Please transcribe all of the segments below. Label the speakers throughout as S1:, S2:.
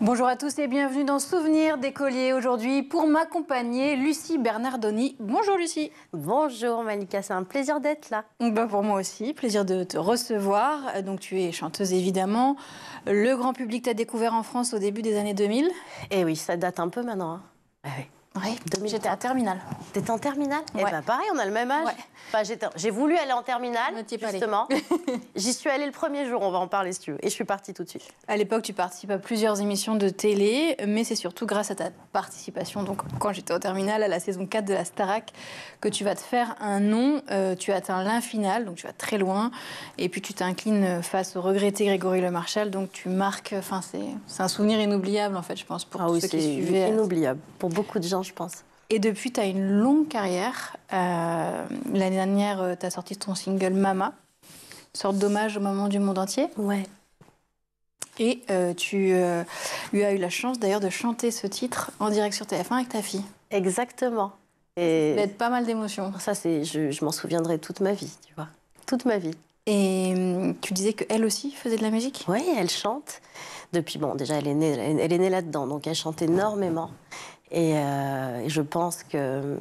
S1: Bonjour à tous et bienvenue dans Souvenirs d'écolier. Aujourd'hui, pour m'accompagner, Lucie Bernardoni. Bonjour Lucie.
S2: Bonjour Malika, c'est un plaisir d'être là.
S1: Pour moi aussi, plaisir de te recevoir. Donc tu es chanteuse évidemment. Le grand public t'a découvert en France au début des années 2000.
S2: Eh oui, ça date un peu maintenant. Hein.
S1: Oui, j'étais en terminale.
S2: T'étais en terminale?
S1: Ouais.
S2: Eh ben pareil, on a le même âge.
S1: Ouais.
S2: Enfin, j'ai voulu aller en terminale, justement. J'y suis allée le premier jour, on va en parler si tu veux. Et je suis partie tout de suite.
S1: À l'époque, tu participes à plusieurs émissions de télé, mais c'est surtout grâce à ta participation, donc quand j'étais en terminale, à la saison 4 de la Starac, que tu vas te faire un nom. Tu atteins l'infinale, donc tu vas très loin. Et puis tu t'inclines face au regretté Grégory Le Marchal, donc tu marques... Enfin, c'est un souvenir inoubliable, en fait, je pense, pour tous ceux qui suivaient.
S2: C'est inoubliable, pour beaucoup de gens, je pense.
S1: Et depuis, tu as une longue carrière. L'année dernière, tu as sorti ton single Mama, une sorte d'hommage aux mamans du monde entier.
S2: Ouais.
S1: Et tu as eu la chance d'ailleurs de chanter ce titre en direct sur TF1 avec ta fille.
S2: Exactement.
S1: Et ça va être pas mal d'émotions.
S2: Ça, je m'en souviendrai toute ma vie, tu vois. Toute ma vie.
S1: Et tu disais qu'elle aussi faisait de la musique?
S2: Oui, elle chante. Depuis, bon, déjà, elle est née là-dedans, donc elle chante énormément. Et je pense qu'elle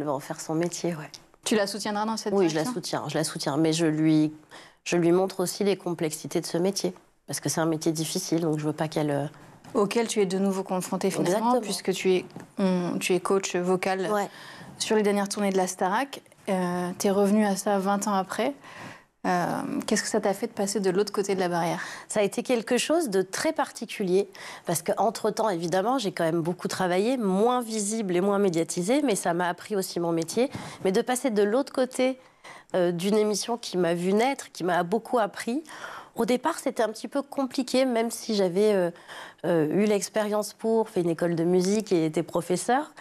S2: va en faire son métier, ouais.
S1: Tu la soutiendras dans cette
S2: Oui,
S1: direction?
S2: je la soutiens. Mais je lui montre aussi les complexités de ce métier. Parce que c'est un métier difficile, donc je veux pas qu'elle...
S1: Auquel tu es de nouveau confrontée finalement,
S2: Exactement.
S1: puisque tu es coach vocal sur les dernières tournées de la Starac. Tu es revenue à ça 20 ans après. Qu'est-ce que ça t'a fait de passer de l'autre côté de la barrière?
S2: Ça a été quelque chose de très particulier, parce qu'entre-temps, évidemment, j'ai quand même beaucoup travaillé, moins visible et moins médiatisé, mais ça m'a appris aussi mon métier. Mais de passer de l'autre côté d'une émission qui m'a vu naître, qui m'a beaucoup appris, au départ, c'était un petit peu compliqué, même si j'avais eu l'expérience fait une école de musique et été professeur.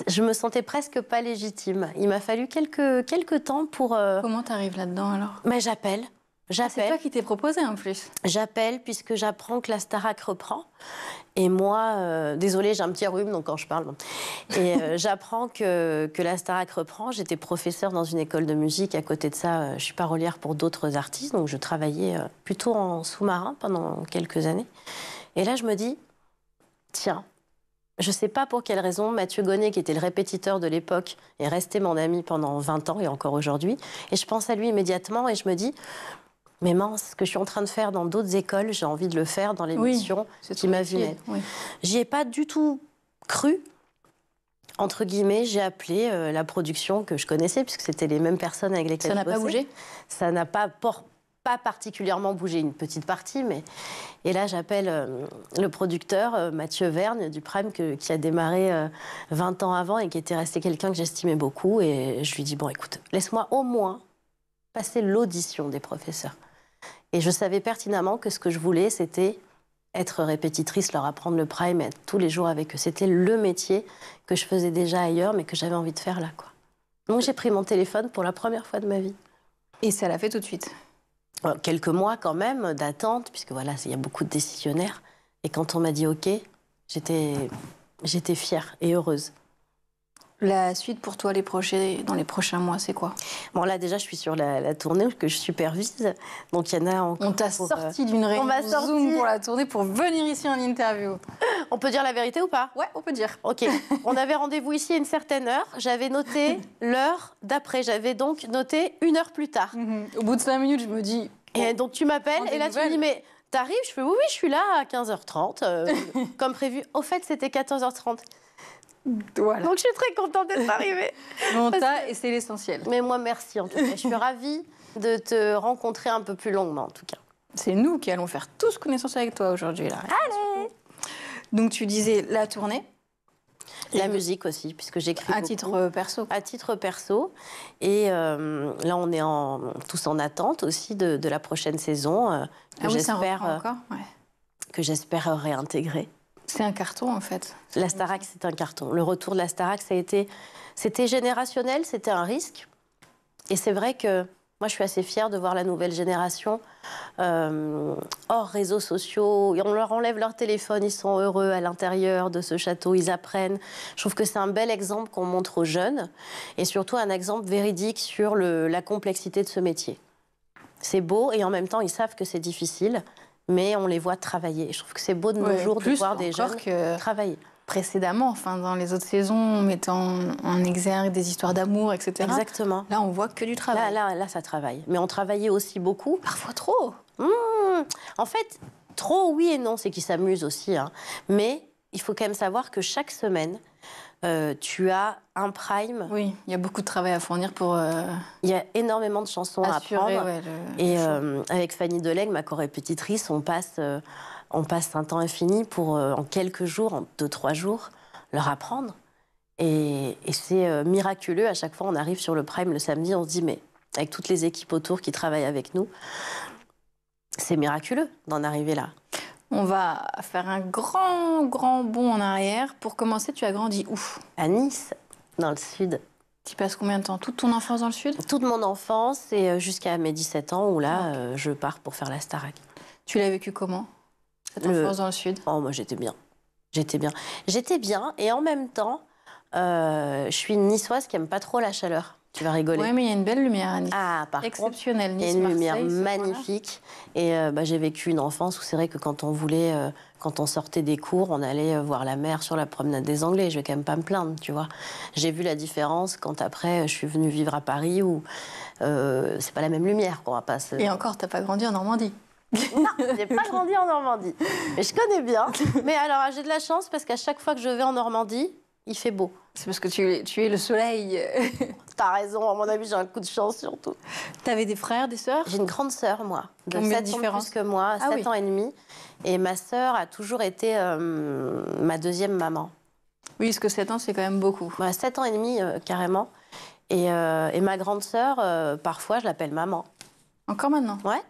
S2: Je me sentais presque pas légitime. Il m'a fallu quelques temps pour...
S1: Comment t'arrives là-dedans alors?
S2: Mais j'appelle.
S1: C'est toi qui t'es proposé en plus.
S2: J'appelle puisque j'apprends que la Starac reprend. Et moi, désolée, j'ai un petit rhume, donc quand je parle... Et j'apprends que la Starac reprend. J'étais professeure dans une école de musique. À côté de ça, je suis parolière pour d'autres artistes. Donc je travaillais plutôt en sous-marin pendant quelques années. Et là, je me dis, tiens, je ne sais pas pour quelle raison, Mathieu Gonnet, qui était le répétiteur de l'époque, est resté mon ami pendant 20 ans et encore aujourd'hui. Et je pense à lui immédiatement et je me dis... Mais mince, ce que je suis en train de faire dans d'autres écoles, j'ai envie de le faire dans l'émission qui m'a vue naître. Oui. J'y ai pas du tout cru. Entre guillemets, j'ai appelé la production que je connaissais, puisque c'était les mêmes personnes avec lesquelles je bossais.
S1: Ça n'a pas bougé?
S2: Ça n'a pas particulièrement bougé, une petite partie. Mais... Et là, j'appelle le producteur, Mathieu Vergne, du Prime, qui a démarré 20 ans avant et qui était resté quelqu'un que j'estimais beaucoup. Et je lui dis, bon, écoute, laisse-moi au moins passer l'audition des professeurs. Et je savais pertinemment que ce que je voulais, c'était être répétitrice, leur apprendre le Prime, être tous les jours avec eux. C'était le métier que je faisais déjà ailleurs, mais que j'avais envie de faire là, quoi. Donc j'ai pris mon téléphone pour la première fois de ma vie.
S1: Et ça l'a fait tout de suite?
S2: Quelques mois quand même d'attente, puisque voilà, il y a beaucoup de décisionnaires. Et quand on m'a dit OK, j'étais fière et heureuse.
S1: La suite pour toi dans les prochains mois, c'est quoi?
S2: Bon, là, déjà, je suis sur la tournée que je supervise. Donc, il y en a encore.
S1: On t'a sorti d'une réunion Zoom pour la tournée pour venir ici en interview.
S2: On peut dire la vérité ou pas?
S1: Ouais, on peut dire.
S2: OK. On avait rendez-vous ici à une certaine heure. J'avais noté l'heure d'après. J'avais donc noté 1 heure plus tard.
S1: Au bout de 5 minutes, je me dis...
S2: Et donc, tu m'appelles et là, tu me dis, mais t'arrives? Je fais, oui, je suis là à 15h30, comme prévu. Au fait, c'était 14h30.
S1: Voilà.
S2: Donc je suis très contente d'être arrivée.
S1: Et c'est l'essentiel.
S2: Mais moi, merci en tout cas. Je suis ravie de te rencontrer un peu plus longuement en tout cas.
S1: C'est nous qui allons faire tous connaissance avec toi aujourd'hui.
S2: Allez.
S1: Donc tu disais la tournée.
S2: La musique aussi, puisque j'écris beaucoup.
S1: À titre perso.
S2: À titre perso. Et là, on est tous en attente aussi de la prochaine saison que j'espère réintégrer.
S1: C'est un carton, en fait.
S2: La Starac, c'est un carton. Le retour de la Starac, c'était générationnel, c'était un risque. Et c'est vrai que moi, je suis assez fière de voir la nouvelle génération hors réseaux sociaux. On leur enlève leur téléphone, ils sont heureux à l'intérieur de ce château, ils apprennent. Je trouve que c'est un bel exemple qu'on montre aux jeunes et surtout un exemple véridique sur la complexité de ce métier. C'est beau et en même temps, ils savent que c'est difficile. mais on les voit travailler. Je trouve que c'est beau de nos jours de voir des jeunes travailler.
S1: Précédemment, enfin, dans les autres saisons, on mettait en exergue des histoires d'amour, etc.
S2: Exactement.
S1: Là, on voit que du travail.
S2: Là, ça travaille. Mais on travaillait aussi beaucoup.
S1: Parfois trop.
S2: En fait, trop, oui et non, c'est qu'ils s'amusent aussi. Hein. Mais il faut quand même savoir que chaque semaine, tu as un prime.
S1: Oui, il y a beaucoup de travail à fournir pour...
S2: Il y a énormément de chansons à apprendre.
S1: Ouais,
S2: et avec Fanny Delègue, ma corrépétitrice, on passe un temps infini pour, en quelques jours, en 2-3 jours, leur apprendre. Et c'est miraculeux. À chaque fois, on arrive sur le prime le samedi, on se dit, mais avec toutes les équipes autour qui travaillent avec nous, c'est miraculeux d'en arriver là.
S1: On va faire un grand bond en arrière. Pour commencer, tu as grandi où?
S2: À Nice, dans le sud.
S1: Tu passes combien de temps? Toute ton enfance dans le sud?
S2: Toute mon enfance et jusqu'à mes 17 ans où là, je pars pour faire la Starac.
S1: Tu l'as vécu comment, cette enfance dans le sud?
S2: Oh, moi, j'étais bien. J'étais bien et en même temps, je suis une niçoise qui n'aime pas trop la chaleur. Tu vas rigoler.
S1: Oui, mais il y a une belle lumière à Nice.
S2: Ah, par
S1: exceptionnelle.
S2: contre, il y a une lumière magnifique. Et j'ai vécu une enfance où c'est vrai que quand on sortait des cours, on allait voir la mer sur la promenade des Anglais. Je vais quand même pas me plaindre, tu vois. J'ai vu la différence quand après, je suis venue vivre à Paris où c'est pas la même lumière qu'on va pas se...
S1: Et encore, t'as pas grandi en Normandie?
S2: Non, j'ai pas grandi en Normandie. Mais je connais bien. Mais alors, j'ai de la chance parce qu'à chaque fois que je vais en Normandie, il fait beau.
S1: C'est parce que tu es le soleil.
S2: T'as raison, à mon avis, j'ai un coup de chance surtout.
S1: T'avais des frères, des sœurs?
S2: J'ai une grande sœur, moi, de 7 ans plus que moi, 7 ans et demi. Et ma sœur a toujours été ma deuxième maman.
S1: Oui, parce que 7 ans, c'est quand même beaucoup.
S2: 7 ans et demi, carrément. Et ma grande sœur, parfois, je l'appelle maman.
S1: Encore maintenant?
S2: Ouais.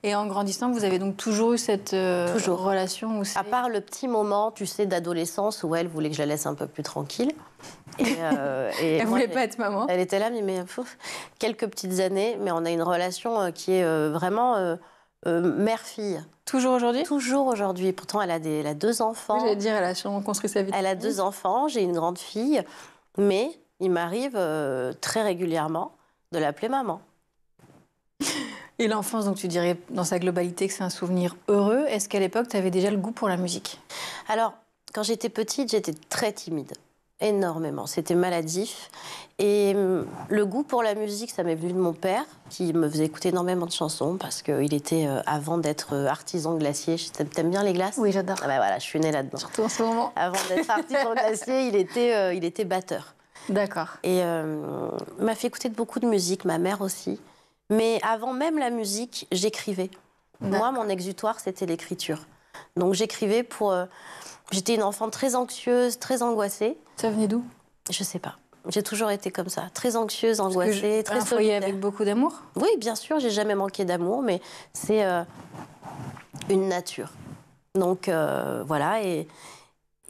S1: Et en grandissant, vous avez donc toujours eu cette relation où
S2: à part le petit moment, tu sais, d'adolescence où elle voulait que je la laisse un peu plus tranquille. Et
S1: elle voulait pas être maman.
S2: Elle était là, mais quelques petites années, mais on a une relation qui est vraiment mère-fille.
S1: Toujours aujourd'hui?
S2: Toujours aujourd'hui. Pourtant, elle a 2 enfants.
S1: J'allais dire, elle a sûrement construit sa vie.
S2: Elle a 2 enfants, j'ai une grande fille, mais il m'arrive très régulièrement de l'appeler maman.
S1: Et l'enfance, donc tu dirais dans sa globalité que c'est un souvenir heureux. Est-ce qu'à l'époque, tu avais déjà le goût pour la musique?
S2: Alors, quand j'étais petite, j'étais très timide. Énormément. C'était maladif. Et le goût pour la musique, ça m'est venu de mon père, qui me faisait écouter énormément de chansons, parce qu'il était, avant d'être artisan glacier... T'aimes bien les glaces?
S1: Oui, j'adore.
S2: Ah bah voilà, je suis née là-dedans.
S1: Surtout en ce moment.
S2: Avant d'être artisan glacier, il était batteur.
S1: D'accord.
S2: Et il m'a fait écouter beaucoup de musique, ma mère aussi. Mais avant même la musique, j'écrivais. Moi, mon exutoire, c'était l'écriture. Donc j'écrivais pour... J'étais une enfant très anxieuse, très angoissée.
S1: Ça venait d'où?
S2: Je sais pas. J'ai toujours été comme ça, très anxieuse, angoissée, très solitaire. Un
S1: foyer avec beaucoup d'amour?
S2: Oui, bien sûr, j'ai jamais manqué d'amour, mais c'est une nature. Donc voilà, et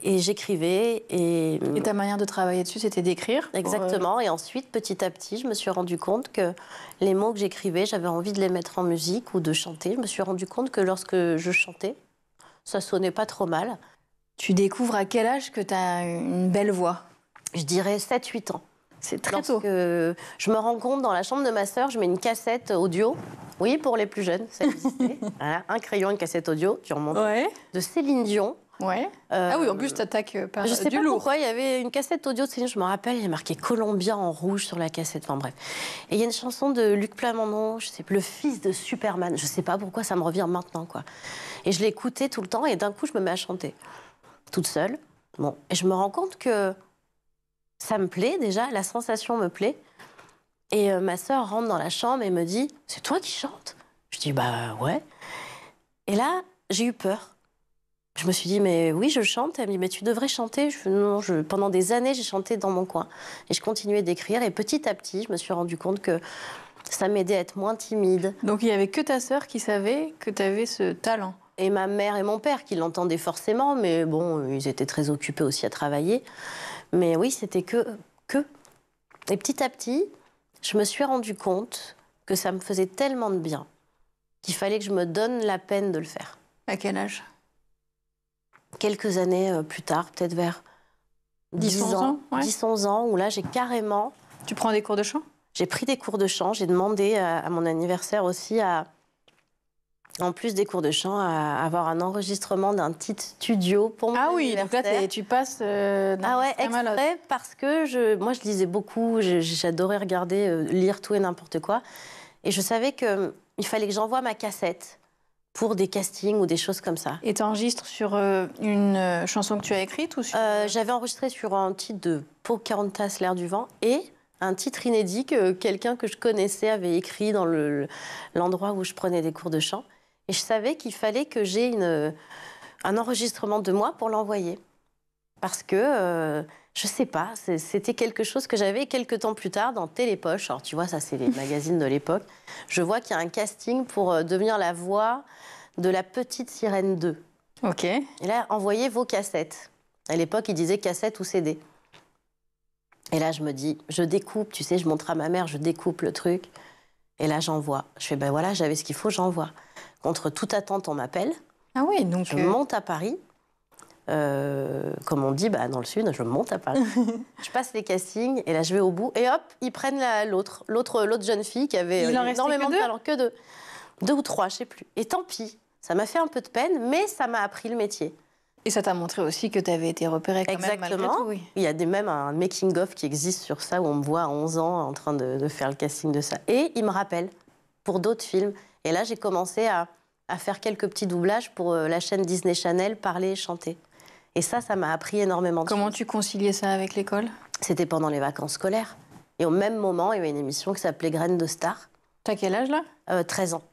S2: j'écrivais. Et
S1: ta manière de travailler dessus, c'était d'écrire?
S2: Exactement. Et ensuite, petit à petit, je me suis rendu compte que les mots que j'écrivais, j'avais envie de les mettre en musique ou de chanter. Je me suis rendu compte que lorsque je chantais, ça sonnait pas trop mal.
S1: Tu découvres à quel âge que tu as une belle voix?
S2: Je dirais 7-8 ans.
S1: C'est très tôt.
S2: Je me rends compte, dans la chambre de ma sœur, je mets une cassette audio. Oui, pour les plus jeunes, ça existait. Voilà, un crayon, une cassette audio, tu remontes.
S1: Ouais.
S2: De Céline Dion.
S1: Ouais. Ah oui, en plus, tu attaques par
S2: je sais
S1: du
S2: pas
S1: lourd.
S2: Pourquoi, il y avait une cassette audio de Céline, je me rappelle, il y a marqué Columbia en rouge sur la cassette, enfin bref. Et il y a une chanson de Luc Plamondon, je sais plus, le fils de Superman, je sais pas pourquoi ça me revient maintenant, quoi. Et je l'écoutais tout le temps et d'un coup, je me mets à chanter. Toute seule. Bon. Et je me rends compte que ça me plaît déjà, la sensation me plaît. Et ma sœur rentre dans la chambre et me dit « C'est toi qui chantes ?» Je dis « Bah ouais. » Et là, j'ai eu peur. Je me suis dit « Mais oui, je chante. » Elle me dit « Mais tu devrais chanter. » Non, pendant des années, j'ai chanté dans mon coin. Et je continuais d'écrire. Et petit à petit, je me suis rendu compte que ça m'aidait à être moins timide.
S1: Donc il n'y avait que ta sœur qui savait que tu avais ce talent?
S2: Et ma mère et mon père qui l'entendaient forcément, mais bon, ils étaient très occupés aussi à travailler. Mais oui, c'était que. Et petit à petit, je me suis rendu compte que ça me faisait tellement de bien qu'il fallait que je me donne la peine de le faire.
S1: À quel âge?
S2: Quelques années plus tard, peut-être vers 10 ans, ouais. 10-11 ans, où là, j'ai carrément...
S1: Tu prends des cours de chant?
S2: J'ai pris des cours de chant. J'ai demandé à mon anniversaire aussi à En plus des cours de chant, à avoir un enregistrement d'un petit studio pour mon anniversaire.
S1: Donc là, tu passes
S2: Ah ouais, exprès, parce que moi, je lisais beaucoup, j'adorais regarder, lire tout et n'importe quoi. Et je savais qu'il fallait que j'envoie ma cassette pour des castings ou des choses comme ça.
S1: Et tu enregistres sur une chanson que tu as écrite ou sur...
S2: J'avais enregistré sur un titre de Pocahontas, l'air du vent, et un titre inédit que quelqu'un que je connaissais avait écrit dans l'endroit où je prenais des cours de chant. Et je savais qu'il fallait que j'ai un enregistrement de moi pour l'envoyer. Parce que, je sais pas, c'était quelque chose que j'avais quelques temps plus tard dans Télépoche. Alors tu vois, ça c'est les magazines de l'époque. Je vois qu'il y a un casting pour devenir la voix de la petite Sirène 2.
S1: Ok.
S2: Et là, envoyez vos cassettes. À l'époque, ils disaient cassette ou CD. Et là, je me dis, je découpe, tu sais, je montre à ma mère, je découpe le truc. Et là, j'envoie. Je fais, ben voilà, j'avais ce qu'il faut, j'envoie. Contre toute attente, on m'appelle.
S1: Ah oui, donc...
S2: Je monte à Paris. Comme on dit, dans le sud, je monte à Paris. Je passe les castings et là, je vais au bout. Et hop, ils prennent l'autre jeune fille qui avait énormément de talent. Que deux ou trois, je sais plus. Et tant pis, ça m'a fait un peu de peine, mais ça m'a appris le métier.
S1: Et ça t'a montré aussi que tu avais été repérée quand même malgré tout, oui.
S2: Il y a même un making-of qui existe sur ça, où on me voit à 11 ans en train de faire le casting de ça. Et il me rappelle pour d'autres films. Et là, j'ai commencé à faire quelques petits doublages pour la chaîne Disney Channel, parler et chanter. Et ça m'a appris énormément de choses.
S1: Comment tu conciliais ça avec l'école?
S2: C'était pendant les vacances scolaires. Et au même moment, il y avait une émission qui s'appelait Graines de Star.
S1: T'as quel âge, là?
S2: 13 ans.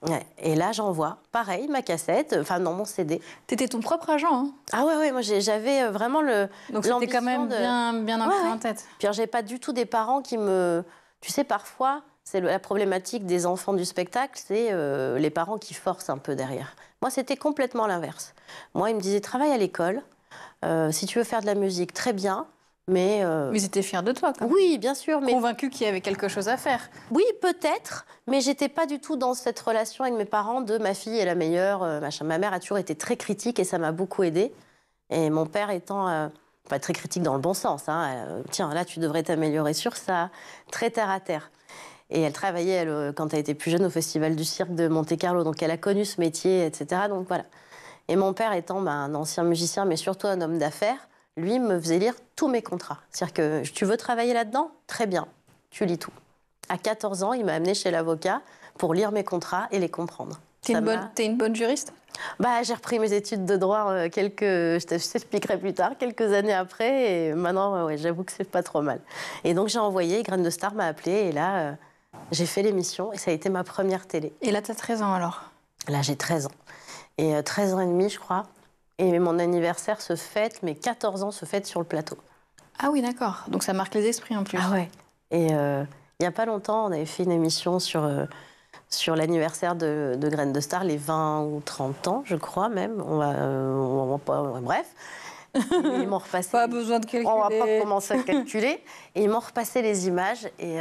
S2: Ouais. Et là, j'envoie, pareil, ma cassette, enfin non, mon CD.
S1: T'étais ton propre agent, hein?
S2: Ah ouais, moi j'avais vraiment
S1: Donc c'était quand même bien ancré en tête.
S2: Puis j'ai pas du tout des parents qui me... Tu sais, parfois, c'est la problématique des enfants du spectacle, c'est les parents qui forcent un peu derrière. Moi, c'était complètement l'inverse. Moi, ils me disaient, travaille à l'école, si tu veux faire de la musique, très bien, mais...
S1: Mais ils étaient fiers de toi, quand même.
S2: Oui, bien sûr. Mais...
S1: Convaincus qu'il y avait quelque chose à faire.
S2: Oui, peut-être, mais j'étais pas du tout dans cette relation avec mes parents de ma fille est la meilleure, machin. Ma mère a toujours été très critique et ça m'a beaucoup aidée. Et mon père étant... pas très critique dans le bon sens, hein, tiens, là, tu devrais t'améliorer sur ça, très terre à terre. Et elle travaillait, quand elle était plus jeune, au Festival du Cirque de Monte-Carlo. Donc, elle a connu ce métier, etc. Donc, voilà. Et mon père étant un ancien musicien, mais surtout un homme d'affaires, lui me faisait lire tous mes contrats. C'est-à-dire que tu veux travailler là-dedans? Très bien, tu lis tout. À 14 ans, il m'a amenée chez l'avocat pour lire mes contrats et les comprendre.
S1: T'es une bonne juriste?
S2: J'ai repris mes études de droit je t'expliquerai plus tard, quelques années après. Et maintenant, j'avoue que c'est pas trop mal. Et donc, j'ai envoyé, Graines de Star m'a appelée. Et là... j'ai fait l'émission et ça a été ma première télé.
S1: Et là, tu as 13 ans alors?
S2: Là, j'ai 13 ans. Et 13 ans et demi, je crois. Et mon anniversaire se fête, mes 14 ans se fêtent sur le plateau.
S1: Ah oui, d'accord. Donc ça marque les esprits en plus.
S2: Ah ouais. Et il n'y a pas longtemps, on avait fait une émission sur l'anniversaire de Graines de Star, les 20 ou 30 ans, je crois même. Bref. Ils m'ont repassé...
S1: Pas besoin de calculer.
S2: On ne va pas commencer à calculer. Et ils m'ont repassé les images et...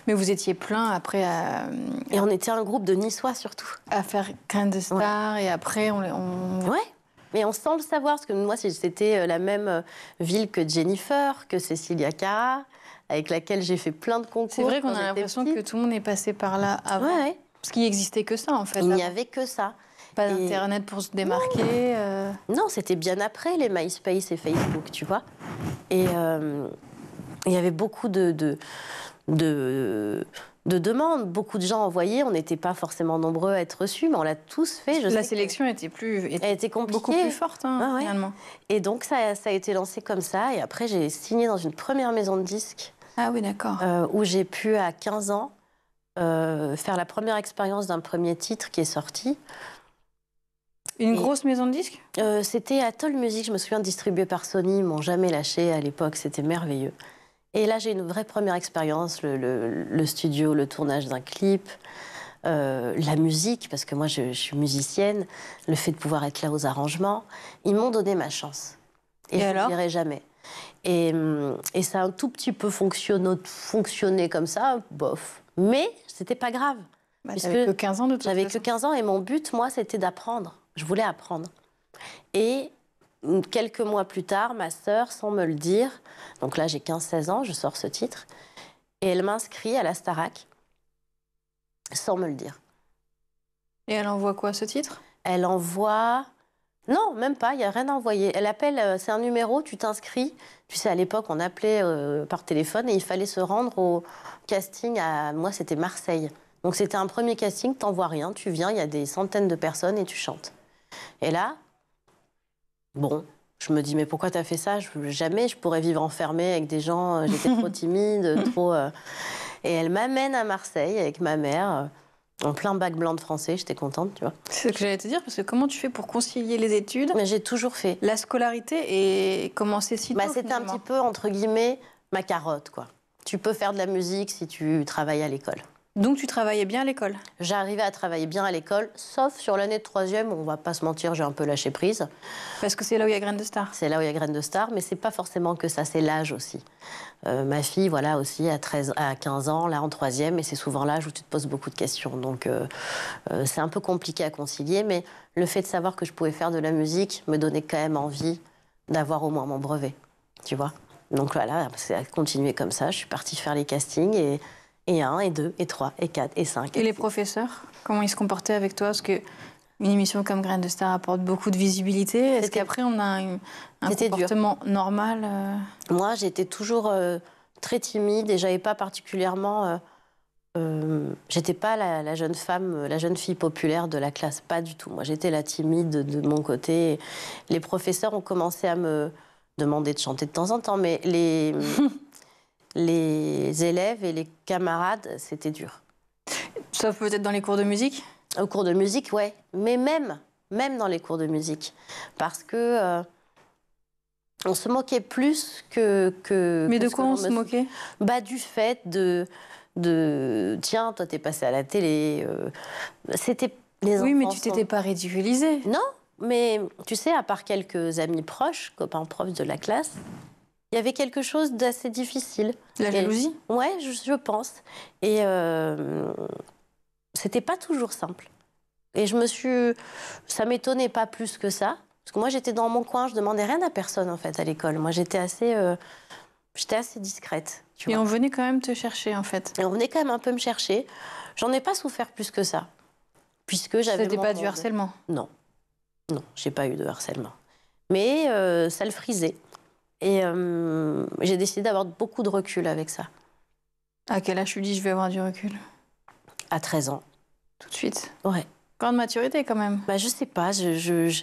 S1: Mais vous étiez plein après à...
S2: Et on était un groupe de Niçois surtout.
S1: À faire Graines de Star, et après on...
S2: Ouais, mais on sans le savoir, parce que moi c'était la même ville que Jennifer, que Cécilia Cara, avec laquelle j'ai fait plein de concours.
S1: C'est vrai qu'on a l'impression que tout le monde est passé par là avant.
S2: Ouais.
S1: Parce qu'il n'existait que ça en fait.
S2: Il n'y avait que ça.
S1: Pas d'internet pour se démarquer.
S2: Non, c'était bien après les MySpace et Facebook, tu vois. Et il y avait beaucoup de demandes. Beaucoup de gens envoyaient. On n'était pas forcément nombreux à être reçus, mais on l'a tous fait.
S1: La sélection était beaucoup plus forte, finalement.
S2: Et donc, ça a été lancé comme ça. Et après, j'ai signé dans une première maison de disques.
S1: Ah oui, d'accord.
S2: Où j'ai pu, à 15 ans, faire la première expérience d'un premier titre qui est sorti.
S1: Une grosse maison de disques?
S2: C'était Atoll Music, je me souviens, distribué par Sony. Ils m'ont jamais lâché à l'époque, c'était merveilleux. Et là, j'ai une vraie première expérience, le studio, le tournage d'un clip, la musique, parce que moi, je suis musicienne, le fait de pouvoir être là aux arrangements. Ils m'ont donné ma chance. Et je ne dirai jamais. Et ça a un tout petit peu fonctionné comme ça, bof. Mais c'était pas grave.
S1: J'avais que 15 ans de toute façon.
S2: J'avais que 15 ans et mon but, moi, c'était d'apprendre. Je voulais apprendre. Et quelques mois plus tard, ma sœur, sans me le dire, donc là j'ai 15-16 ans, je sors ce titre, et elle m'inscrit à la Starac, sans me le dire.
S1: Et elle envoie quoi, ce titre?
S2: Elle envoie... Non, même pas, il n'y a rien à envoyer. Elle appelle, c'est un numéro, tu t'inscris. Tu sais, à l'époque, on appelait par téléphone et il fallait se rendre au casting à... Moi, c'était Marseille. Donc, c'était un premier casting, t'envoies rien, tu viens, il y a des centaines de personnes et tu chantes. Et là, bon, je me dis, mais pourquoi t'as fait ça? Jamais je pourrais vivre enfermée avec des gens, j'étais trop timide, trop... Et elle m'amène à Marseille avec ma mère... En plein bac blanc de français, j'étais contente, tu vois.
S1: C'est ce que j'allais te dire, parce que comment tu fais pour concilier les études,
S2: Mais j'ai toujours fait.
S1: la scolarité et commencer si tôt,
S2: C'était un petit peu, entre guillemets, ma carotte, quoi. Tu peux faire de la musique si tu travailles à l'école.
S1: Donc tu travaillais bien à l'école?
S2: J'arrivais à travailler bien à l'école, sauf sur l'année de troisième, où on va pas se mentir, j'ai un peu lâché prise.
S1: Parce que c'est là où il y a Graines de Star.
S2: C'est là où il y a Graines de Star, mais c'est pas forcément que ça, c'est l'âge aussi. Ma fille, voilà, aussi, à 15 ans, là, en troisième, et c'est souvent l'âge où tu te poses beaucoup de questions. Donc, c'est un peu compliqué à concilier, mais le fait de savoir que je pouvais faire de la musique me donnait quand même envie d'avoir au moins mon brevet, tu vois. Donc voilà, c'est à continuer comme ça. Je suis partie faire les castings, et 1, et 2, et 3, et 4, et 5.
S1: Et les professeurs, comment ils se comportaient avec toi? Parce que une émission comme Graines de Star apporte beaucoup de visibilité. Est-ce qu'après, on a un comportement normal
S2: Moi, j'étais toujours très timide et j'avais pas particulièrement... j'étais pas la jeune femme, la jeune fille populaire de la classe, pas du tout. Moi, j'étais la timide de mon côté. Les professeurs ont commencé à me demander de chanter de temps en temps, mais les élèves et les camarades, c'était dur.
S1: Sauf peut-être dans les cours de musique?
S2: Au cours de musique, ouais. Mais même dans les cours de musique. Parce que on se moquait plus que
S1: Mais de quoi on se moquait?
S2: Du fait de tiens, toi, t'es passé à la télé. C'était les enfants.
S1: Oui, mais tu t'étais pas ridiculisée.
S2: Non, mais tu sais, à part quelques amis proches, copains profs de la classe, il y avait quelque chose d'assez difficile.
S1: La jalousie?
S2: Ouais, je pense. Et c'était pas toujours simple. Et ça m'étonnait pas plus que ça. Parce que moi, j'étais dans mon coin, je demandais rien à personne, en fait, à l'école. Moi, j'étais assez discrète.
S1: Et on venait quand même te chercher, en fait.
S2: Et on venait quand même un peu me chercher. J'en ai pas souffert plus que ça. Puisque j'avais...
S1: C'était pas du harcèlement?
S2: Non. Non, j'ai pas eu de harcèlement. Mais ça le frisait. Et j'ai décidé d'avoir beaucoup de recul avec ça.
S1: À quel âge tu dis je vais avoir du recul?
S2: À 13 ans.
S1: Tout de suite?
S2: Ouais.
S1: Grande maturité, quand même.
S2: Je sais pas, je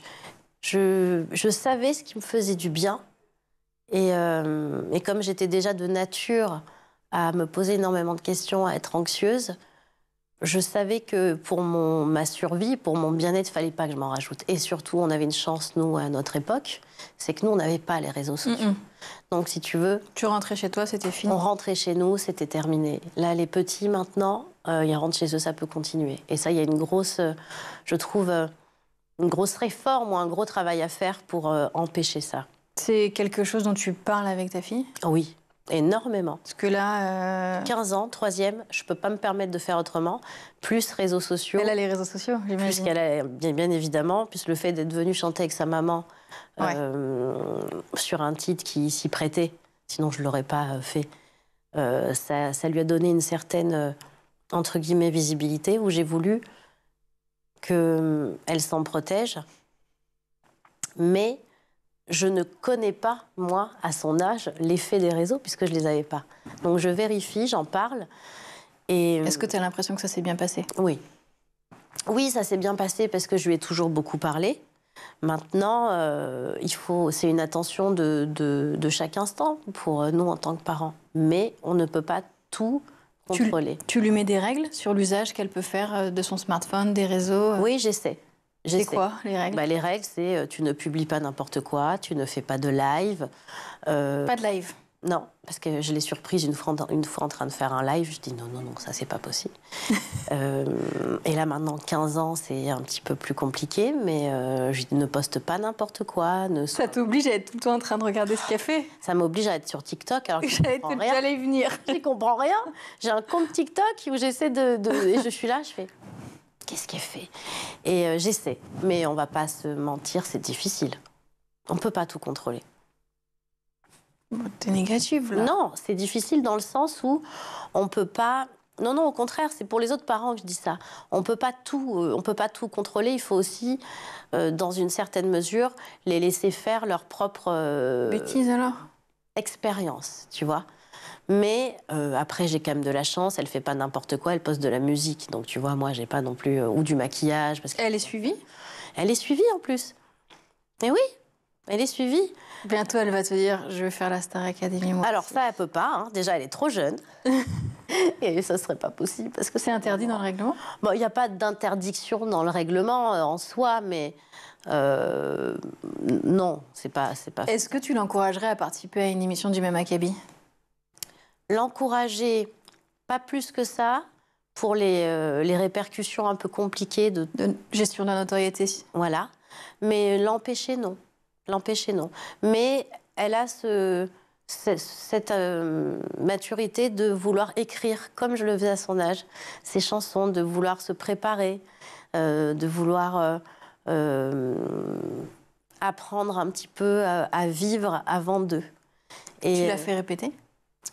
S2: savais ce qui me faisait du bien. Et comme j'étais déjà de nature à me poser énormément de questions, à être anxieuse, je savais que pour ma survie, pour mon bien-être, il ne fallait pas que je m'en rajoute. Et surtout, on avait une chance, nous, à notre époque, c'est que nous, on n'avait pas les réseaux sociaux. Donc, si tu veux...
S1: Tu rentrais chez toi, c'était fini?
S2: On rentrait chez nous, c'était terminé. Là, les petits, maintenant, ils rentrent chez eux, ça peut continuer. Et ça, il y a une grosse, je trouve, une grosse réforme ou un gros travail à faire pour empêcher ça.
S1: C'est quelque chose dont tu parles avec ta fille?
S2: Oui. Énormément.
S1: Parce que là...
S2: 15 ans, troisième, je ne peux pas me permettre de faire autrement. Plus réseaux sociaux.
S1: Elle a les réseaux sociaux, j'imagine.
S2: Plus qu'elle a, bien évidemment, plus le fait d'être venue chanter avec sa maman sur un titre qui s'y prêtait. Sinon, je ne l'aurais pas fait. Ça lui a donné une certaine, entre guillemets, visibilité, où j'ai voulu qu'elle s'en protège. Mais... je ne connais pas, moi, à son âge, l'effet des réseaux, puisque je ne les avais pas. Donc je vérifie, j'en parle.
S1: Est-ce que tu as l'impression que ça s'est bien passé?
S2: Oui. Oui, ça s'est bien passé parce que je lui ai toujours beaucoup parlé. Maintenant, c'est une attention de chaque instant pour nous en tant que parents. Mais on ne peut pas tout contrôler.
S1: Tu lui mets des règles sur l'usage qu'elle peut faire de son smartphone, des réseaux?
S2: Oui, j'essaie.
S1: C'est quoi, les règles?
S2: Les règles, c'est tu ne publies pas n'importe quoi, tu ne fais pas de live.
S1: Pas de live?
S2: Non, parce que je l'ai surprise une fois en train de faire un live. Je dis non, ça, c'est pas possible. Et là, maintenant, 15 ans, c'est un petit peu plus compliqué, mais je ne poste pas n'importe quoi.
S1: Ça t'oblige à être tout le temps en train de regarder ce qu'elle fait?
S2: Ça m'oblige à être sur TikTok, alors que
S1: j'allais y venir.
S2: Je comprends rien. J'ai un compte TikTok où j'essaie et je suis là, je fais... Qu'est-ce qu'elle fait? Et j'essaie. Mais on va pas se mentir, c'est difficile. On peut pas tout contrôler.
S1: T'es négative, là.
S2: Non, c'est difficile dans le sens où on peut pas Non, non, au contraire, c'est pour les autres parents que je dis ça. On peut pas tout contrôler. Il faut aussi, dans une certaine mesure, les laisser faire leur propre
S1: Bêtise alors?
S2: expérience, tu vois. Mais après, j'ai quand même de la chance. Elle fait pas n'importe quoi. Elle poste de la musique. Donc, tu vois, moi, j'ai pas non plus ou du maquillage. Parce que...
S1: Elle est suivie?
S2: Elle est suivie en plus. Et oui, elle est suivie.
S1: Bientôt, elle va te dire, je vais faire la Star Academy. Moi
S2: Alors
S1: aussi.
S2: ça, elle peut pas. Hein. Déjà, elle est trop jeune. Et ça serait pas possible parce que
S1: C'est interdit dans le règlement?
S2: Bon, il n'y a pas d'interdiction dans le règlement en soi, mais non, c'est pas.
S1: Est-ce que tu l'encouragerais à participer à une émission du même acabit?
S2: L'encourager, pas plus que ça, pour les répercussions un peu compliquées de
S1: gestion de la notoriété.
S2: Voilà. Mais l'empêcher, non. L'empêcher, non. Mais elle a cette maturité de vouloir écrire, comme je le faisais à son âge, ses chansons, de vouloir se préparer, de vouloir apprendre un petit peu à vivre avant d'eux. Et
S1: tu l'as fait répéter?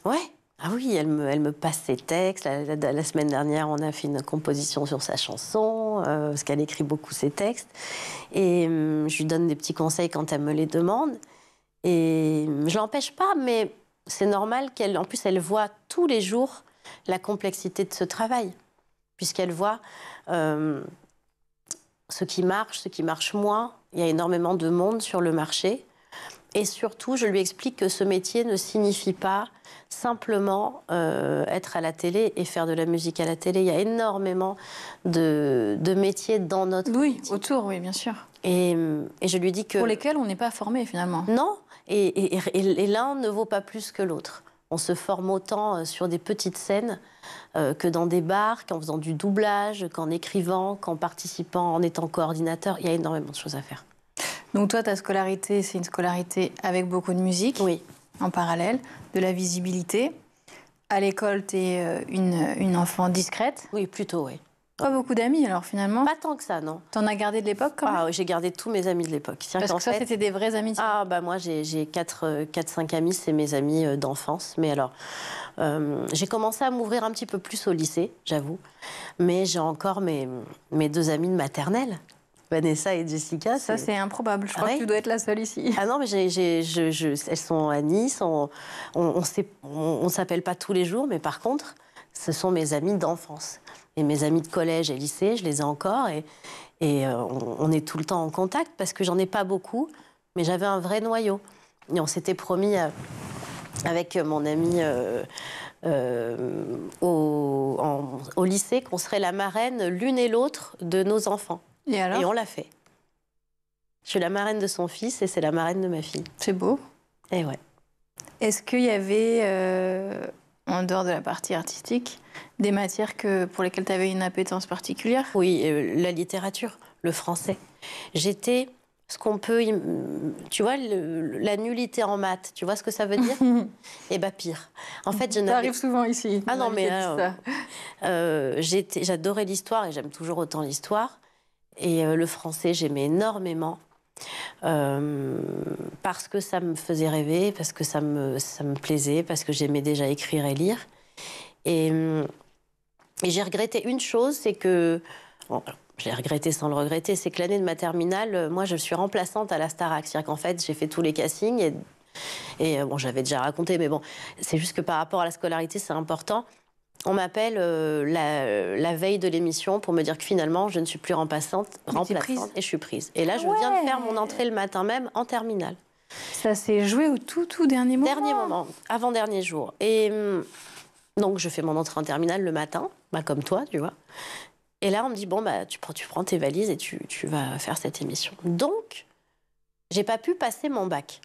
S2: Ouais. Ah oui, elle me passe ses textes. La semaine dernière, on a fait une composition sur sa chanson, parce qu'elle écrit beaucoup ses textes. Et je lui donne des petits conseils quand elle me les demande. Et je l'empêche pas, mais c'est normal qu'elle, en plus, elle voit tous les jours la complexité de ce travail, puisqu'elle voit ce qui marche moins. Il y a énormément de monde sur le marché. Et surtout, je lui explique que ce métier ne signifie pas simplement être à la télé et faire de la musique à la télé. Il y a énormément de métiers dans notre métier.
S1: Autour, oui, bien sûr.
S2: Et je lui dis que...
S1: Pour lesquels on n'est pas formé, finalement.
S2: Non, et l'un ne vaut pas plus que l'autre. On se forme autant sur des petites scènes que dans des bars, qu'en faisant du doublage, qu'en écrivant, qu'en participant, en étant coordinateur. Il y a énormément de choses à faire.
S1: Donc toi, ta scolarité, c'est une scolarité avec beaucoup de musique,
S2: oui,
S1: en parallèle, de la visibilité. À l'école, tu es une enfant discrète.
S2: Oui, plutôt, oui.
S1: Pas beaucoup d'amis, alors, finalement?
S2: Pas tant que ça, non.
S1: T'en as gardé de l'époque, quand même?
S2: Ah, j'ai gardé tous mes amis de l'époque.
S1: Parce que ça, c'était des vrais amis.
S2: Ah, bah moi, j'ai 4-5 amis, c'est mes amis d'enfance. Mais alors, j'ai commencé à m'ouvrir un petit peu plus au lycée, j'avoue. Mais j'ai encore mes 2 amies de maternelle. Vanessa et Jessica.
S1: Ça, c'est improbable. Je crois que tu dois être la seule ici.
S2: Ah non, mais elles sont à Nice. On s'appelle pas tous les jours, mais par contre, ce sont mes amies d'enfance. Et mes amis de collège et lycée, je les ai encore. Et on est tout le temps en contact parce que j'en ai pas beaucoup, mais j'avais un vrai noyau. Et on s'était promis avec mon ami au lycée qu'on serait la marraine l'une et l'autre de nos enfants.
S1: Et alors?
S2: Et on l'a fait. Je suis la marraine de son fils et c'est la marraine de ma fille.
S1: C'est beau.
S2: Et ouais.
S1: Est-ce qu'il y avait, en dehors de la partie artistique, des matières pour lesquelles tu avais une appétence particulière?
S2: Oui, la littérature, le français. J'étais ce qu'on peut... Tu vois, la nullité en maths, tu vois ce que ça veut dire? Eh bien, pire. En fait,
S1: ça arrive souvent ici.
S2: Ah non, mais j'adorais l'histoire et j'aime toujours autant l'histoire. Et le français, j'aimais énormément parce que ça me faisait rêver, parce que ça me plaisait, parce que j'aimais déjà écrire et lire. Et j'ai regretté une chose, c'est que... Bon, je l'ai regretté sans le regretter, c'est que l'année de ma terminale, moi, je suis remplaçante à la Starac. C'est-à-dire qu'en fait, j'ai fait tous les castings et bon, j'avais déjà raconté, mais bon, c'est juste que par rapport à la scolarité, c'est important. On m'appelle la veille de l'émission pour me dire que finalement, je ne suis plus remplaçante et je suis prise. Et là, je viens de faire mon entrée le matin même en terminale.
S1: Ça s'est joué au tout dernier moment?
S2: Dernier moment, avant-dernier jour. Et donc, je fais mon entrée en terminale le matin, comme toi, tu vois. Et là, on me dit, bon, tu prends tes valises et tu vas faire cette émission. Donc, j'ai pas pu passer mon bac.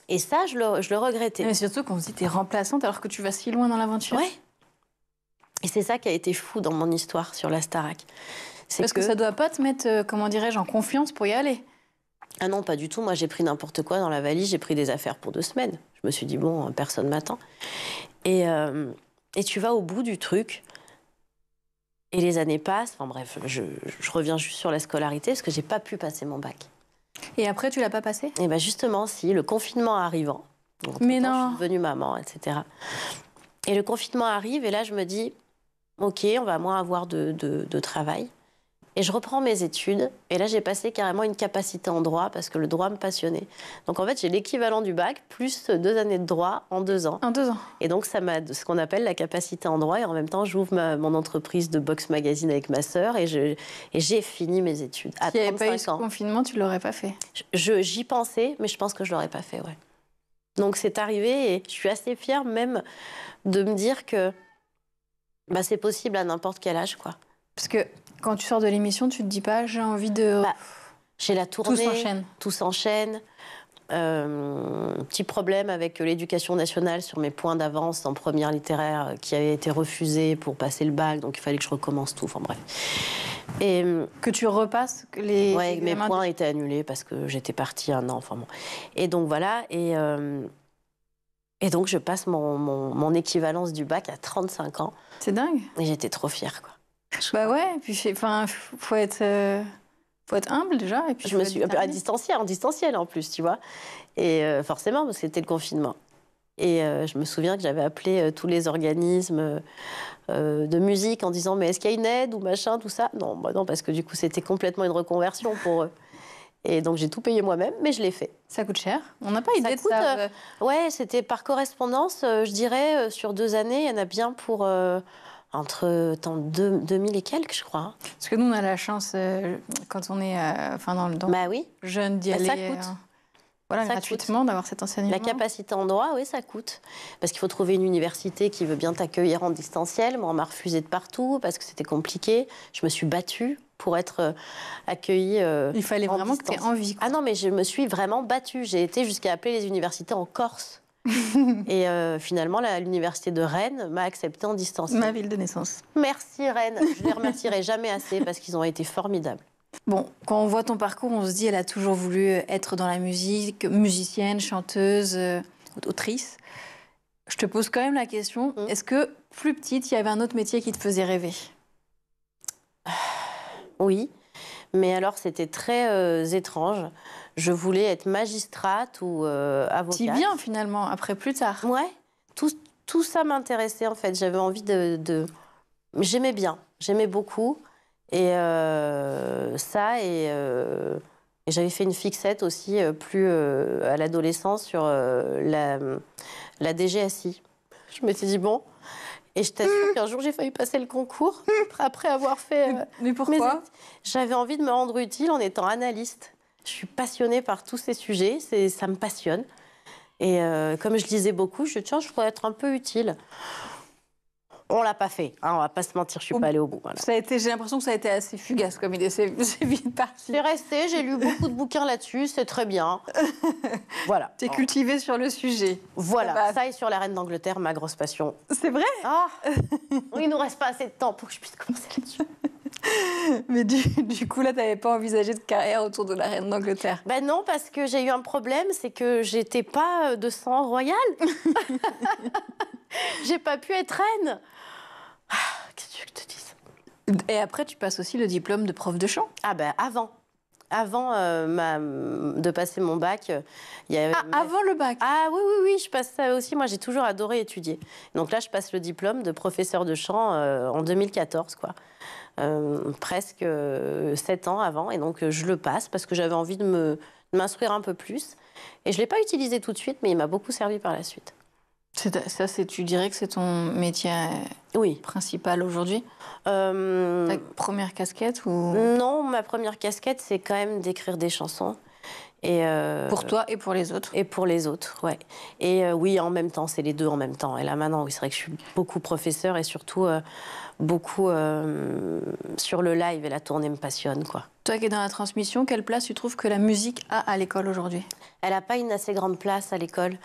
S2: Et ça, je le regrettais.
S1: Mais surtout qu'on se dit, t'es remplaçante alors que tu vas si loin dans l'aventure.
S2: Ouais. Et c'est ça qui a été fou dans mon histoire sur la Starac.
S1: Parce que ça doit pas te mettre, comment dirais-je, en confiance pour y aller.
S2: Ah non, pas du tout. Moi, j'ai pris n'importe quoi dans la valise. J'ai pris des affaires pour 2 semaines. Je me suis dit, bon, personne m'attend. Et tu vas au bout du truc. Et les années passent. Enfin bref, je reviens juste sur la scolarité parce que j'ai pas pu passer mon bac.
S1: Et après, tu l'as pas passé?
S2: Et bien justement, si, le confinement arrivant,
S1: mais non.
S2: je suis devenue maman, etc. Et le confinement arrive, et là, je me dis, OK, on va moins avoir de travail. Et je reprends mes études. Et là, j'ai passé carrément une capacité en droit parce que le droit me passionnait. Donc, en fait, j'ai l'équivalent du bac plus 2 années de droit en 2 ans.
S1: En 2 ans.
S2: Et donc, ça m'a ce qu'on appelle la capacité en droit. Et en même temps, j'ouvre mon entreprise de box magazine avec ma sœur. Et j'ai fini mes études à 35 ans.
S1: S'il n'y avait pas eu ce confinement, tu ne l'aurais pas fait.
S2: J'y pensais, mais je pense que je ne l'aurais pas fait, ouais. Donc, c'est arrivé et je suis assez fière même de me dire que bah, c'est possible à n'importe quel âge, quoi.
S1: Parce que quand tu sors de l'émission, tu te dis pas j'ai envie de...
S2: Bah, j'ai la tournée.
S1: Tout s'enchaîne.
S2: Petit problème avec l'éducation nationale sur mes points d'avance en première littéraire qui avait été refusé pour passer le bac, donc il fallait que je recommence tout, enfin bref. Et
S1: que tu repasses les...
S2: Ouais, mes points étaient annulés parce que j'étais partie 1 an, enfin bon. Et donc voilà, et donc je passe mon équivalence du bac à 35 ans.
S1: C'est dingue.
S2: Et j'étais trop fière, quoi.
S1: Bah ouais, puis faut être humble déjà. Et puis
S2: je me suis en distanciel en plus, tu vois. Et forcément, parce que c'était le confinement. Et je me souviens que j'avais appelé tous les organismes de musique en disant mais est-ce qu'il y a une aide ou machin, tout ça. Non, bah non, parce que du coup c'était complètement une reconversion pour eux. Et donc j'ai tout payé moi-même, mais je l'ai fait.
S1: Ça coûte cher. On n'a pas idée de ça.
S2: Ouais, c'était par correspondance, je dirais, sur 2 années, il y en a bien pour... entre 2000 et quelques, je crois.
S1: Parce que nous, on a la chance, quand on est dans
S2: bah oui.
S1: jeune, d'y aller
S2: ça coûte.
S1: Voilà, ça gratuitement, d'avoir cet enseignement.
S2: La capacité en droit, oui, ça coûte. Parce qu'il faut trouver une université qui veut bien t'accueillir en distanciel. Moi, on m'a refusé de partout parce que c'était compliqué. Je me suis battue pour être accueillie
S1: Il fallait vraiment que tu aies envie, quoi.
S2: Ah non, mais je me suis vraiment battue. J'ai été jusqu'à appeler les universités en Corse. Et finalement, l'université de Rennes m'a acceptée en distanciel.
S1: Ma ville de naissance.
S2: Merci Rennes. Je ne les remercierai jamais assez parce qu'ils ont été formidables.
S1: Bon, quand on voit ton parcours, on se dit elle a toujours voulu être dans la musique, musicienne, chanteuse, autrice. Je te pose quand même la question, est-ce que, plus petite, il y avait un autre métier qui te faisait rêver?
S2: Oui, mais alors c'était très étrange. Je voulais être magistrate ou avocate.
S1: T'y viens finalement, après plus tard.
S2: Ouais, tout ça m'intéressait en fait. J'avais envie J'aimais bien, j'aimais beaucoup. Et ça, et j'avais fait une fixette aussi plus à l'adolescence sur la DGSI. Je m'étais dit bon, et je t'assure qu'un jour j'ai failli passer le concours après avoir fait...
S1: Mais pourquoi?
S2: J'avais envie de me rendre utile en étant analyste. Je suis passionnée par tous ces sujets, ça me passionne. Et comme je lisais beaucoup, je me suis dit tiens, je pourrais être un peu utile. On l'a pas fait, hein, on va pas se mentir, je suis pas allée au bout. Voilà.
S1: J'ai l'impression que ça a été assez fugace comme idée, c'est vite parti.
S2: J'ai resté, j'ai lu beaucoup de bouquins là-dessus, c'est très bien. Voilà.
S1: T'es cultivée sur le sujet.
S2: Voilà, ça et sur la reine d'Angleterre, ma grosse passion.
S1: C'est vrai?
S2: Ah, il nous reste pas assez de temps pour que je puisse commencer là-dessus.
S1: Mais du coup, là, t'avais pas envisagé de carrière autour de la reine d'Angleterre?
S2: Ben non, parce que j'ai eu un problème, c'est que j'étais pas de sang royal. J'ai pas pu être reine. Qu'est-ce que tu veux que je te dise?
S1: Et après, tu passes aussi le diplôme de prof de chant?
S2: Ah ben avant de passer mon bac, il y avait...
S1: avant le bac?
S2: Ah oui, je passe ça aussi. Moi, j'ai toujours adoré étudier. Donc là, je passe le diplôme de professeur de chant en 2014, quoi. Presque 7 ans avant. Et donc, je le passe parce que j'avais envie de m'instruire un peu plus. Et je ne l'ai pas utilisé tout de suite, mais il m'a beaucoup servi par la suite.
S1: Tu dirais que c'est ton métier principal aujourd'hui? Ta première casquette ou...
S2: Non, ma première casquette, c'est quand même d'écrire des chansons. Et
S1: pour toi et pour les autres?
S2: Et pour les autres, ouais. Et oui, en même temps, c'est les deux en même temps. Et là, maintenant, oui, c'est vrai que je suis beaucoup professeur et surtout beaucoup sur le live, et la tournée me passionne, quoi.
S1: Toi qui es dans la transmission, quelle place tu trouves que la musique a à l'école aujourd'hui?
S2: Elle n'a pas une assez grande place à l'école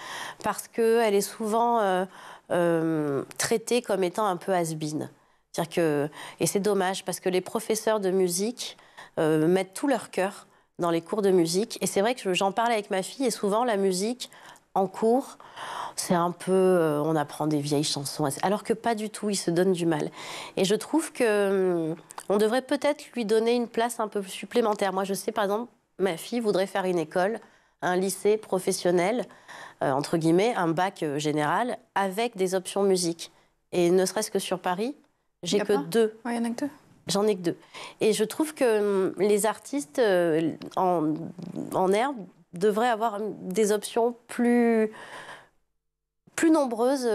S2: parce qu'elle est souvent traitée comme étant un peu has-been. C'est-à-dire que, et c'est dommage parce que les professeurs de musique mettent tout leur cœur dans les cours de musique. Et c'est vrai que j'en parle avec ma fille et souvent la musique en cours, c'est un peu... on apprend des vieilles chansons, alors que pas du tout, ils se donnent du mal. Et je trouve que on devrait peut-être lui donner une place un peu supplémentaire. Moi, je sais, par exemple, ma fille voudrait faire une école un lycée professionnel, entre guillemets, un bac général, avec des options musique. Et ne serait-ce que sur Paris, j'ai que 2.
S1: Il y en a que 2.
S2: J'en ai que 2. Et je trouve que les artistes en herbe devraient avoir des options plus nombreuses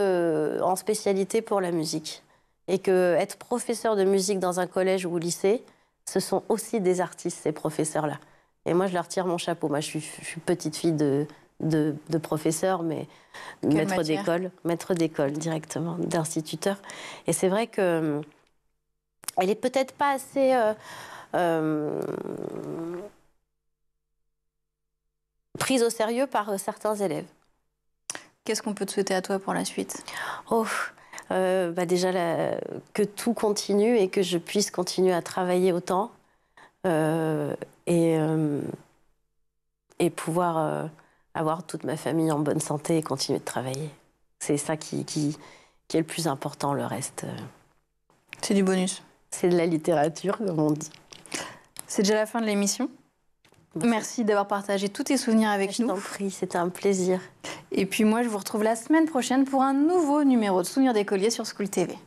S2: en spécialité pour la musique. Et que être professeur de musique dans un collège ou au lycée, ce sont aussi des artistes, ces professeurs-là. Et moi, je leur tire mon chapeau. Moi, je suis petite fille de professeur, mais maître d'école directement, d'instituteur. Et c'est vrai que elle est peut-être pas assez prise au sérieux par certains élèves.
S1: Qu'est-ce qu'on peut te souhaiter à toi pour la suite?
S2: Déjà, que tout continue et que je puisse continuer à travailler autant et pouvoir avoir toute ma famille en bonne santé et continuer de travailler. C'est ça qui est le plus important, le reste.
S1: C'est du bonus.
S2: C'est de la littérature, comme on dit.
S1: C'est déjà la fin de l'émission. Merci d'avoir partagé tous tes souvenirs avec nous.
S2: Je t'en prie, c'était un plaisir.
S1: Et puis moi, je vous retrouve la semaine prochaine pour un nouveau numéro de Souvenirs d'écolier sur School TV.